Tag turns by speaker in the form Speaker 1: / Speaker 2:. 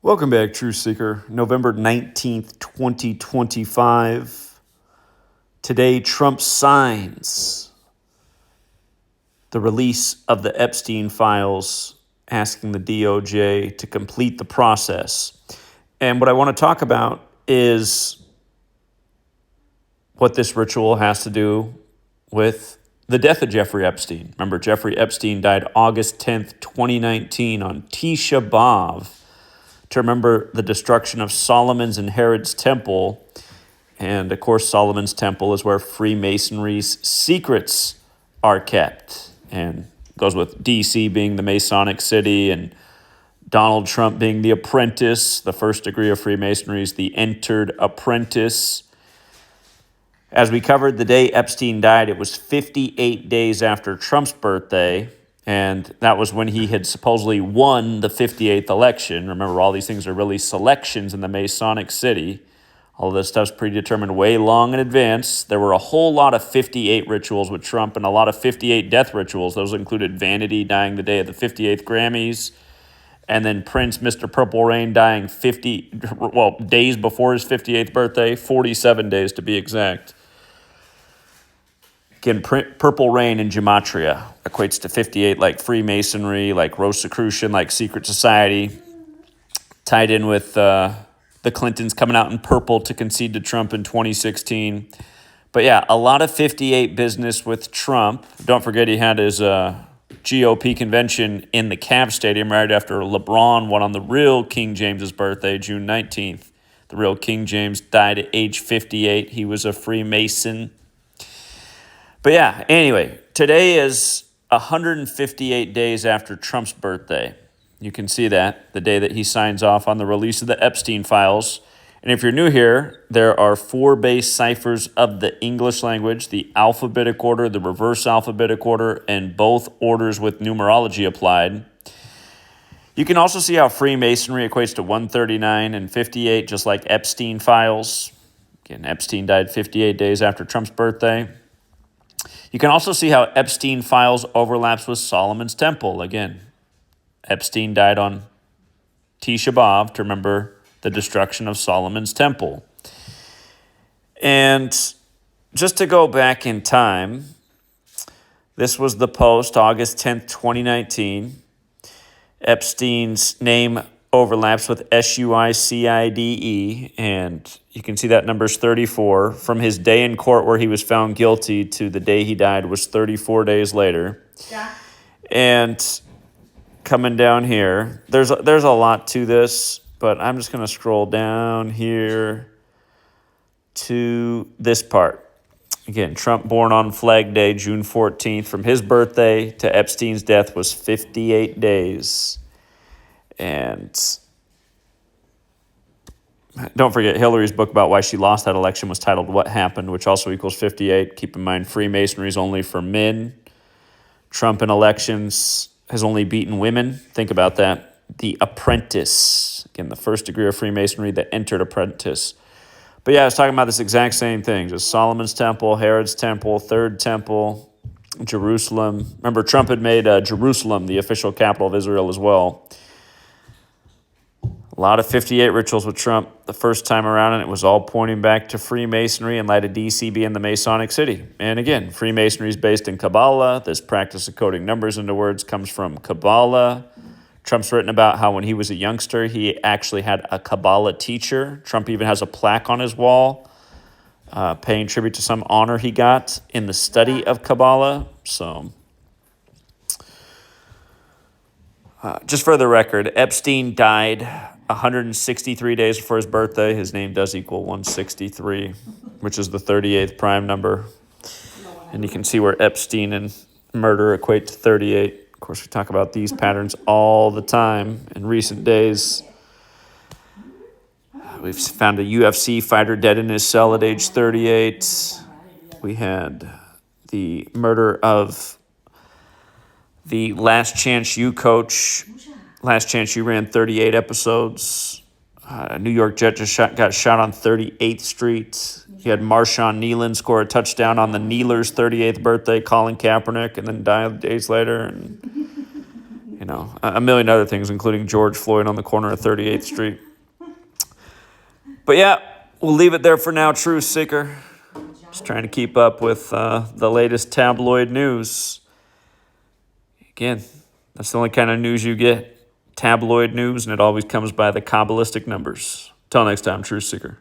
Speaker 1: Welcome back, Truth Seeker. November 19th, 2025. Today, Trump signs the release of the Epstein Files, asking the DOJ to complete the process. And what I want to talk about is what this ritual has to do with the death of Jeffrey Epstein. Remember, Jeffrey Epstein died August 10th, 2019 on Tisha B'Av, to remember the destruction of Solomon's and Herod's temple. And of course, Solomon's temple is where Freemasonry's secrets are kept. And it goes with DC being the Masonic City and Donald Trump being the apprentice. The first degree of Freemasonry is the entered apprentice. As we covered the day Epstein died, it was 58 days after Trump's birthday. And that was when he had supposedly won the 58th election. Remember, all these things are really selections in the Masonic City. All of this stuff's predetermined way long in advance. There were a whole lot of 58 rituals with Trump and a lot of 58 death rituals. Those included Vanity dying the day of the 58th Grammys, and then Prince, Mr. Purple Rain, dying days before his 58th birthday, 47 days to be exact. Again, Purple Rain in Gematria equates to 58, like Freemasonry, like Rosicrucian, like secret society, tied in with the Clintons coming out in purple to concede to Trump in 2016. But yeah, a lot of 58 business with Trump. Don't forget he had his GOP convention in the Cavs Stadium right after LeBron won on the real King James's birthday, June 19th. The real King James died at age 58. He was a Freemason. But yeah, anyway, today is 158 days after Trump's birthday. You can see that, the day that he signs off on the release of the Epstein Files. And if you're new here, there are 4 base ciphers of the English language: the alphabetic order, the reverse alphabetic order, and both orders with numerology applied. You can also see how Freemasonry equates to 139 and 58, just like Epstein Files. Again, Epstein died 58 days after Trump's birthday. You can also see how Epstein Files overlaps with Solomon's Temple. Again, Epstein died on Tisha B'Av to remember the destruction of Solomon's Temple. And just to go back in time, this was the post, August 10th, 2019. Epstein's name overlaps with SUICIDE, and you can see that number's 34. From his day in court where he was found guilty to the day he died was 34 days later. Yeah. And coming down here, there's a lot to this, but I'm just going to scroll down here to this part. Again, Trump born on Flag Day, June 14th. From his birthday to Epstein's death was 58 days. And don't forget, Hillary's book about why she lost that election was titled What Happened, which also equals 58. Keep in mind, Freemasonry is only for men. Trump in elections has only beaten women. Think about that. The apprentice. Again, the first degree of Freemasonry, the entered apprentice. But yeah, I was talking about this exact same thing. Just Solomon's Temple, Herod's Temple, Third Temple, Jerusalem. Remember, Trump had made Jerusalem the official capital of Israel as well. A lot of 58 rituals with Trump the first time around, and it was all pointing back to Freemasonry in light of DC being the Masonic City. And again, Freemasonry is based in Kabbalah. This practice of coding numbers into words comes from Kabbalah. Trump's written about how when he was a youngster, he actually had a Kabbalah teacher. Trump even has a plaque on his wall paying tribute to some honor he got in the study of Kabbalah. So just for the record, Epstein died 163 days before his birthday. His name does equal 163, which is the 38th prime number. And you can see where Epstein and murder equate to 38. Of course, we talk about these patterns all the time in recent days. We've found a UFC fighter dead in his cell at age 38. We had the murder of the Last Chance U coach. Last Chance U ran 38 episodes. A New York Jet just got shot on 38th Street. You had Marshawn Kneeland score a touchdown on the Kneeler's 38th birthday, Colin Kaepernick, and then die days later. And you know, a million other things, including George Floyd on the corner of 38th Street. But yeah, we'll leave it there for now, Truth Seeker. Just trying to keep up with the latest tabloid news. Again, that's the only kind of news you get, tabloid news, and it always comes by the Kabbalistic numbers. Till next time, Truth Seeker.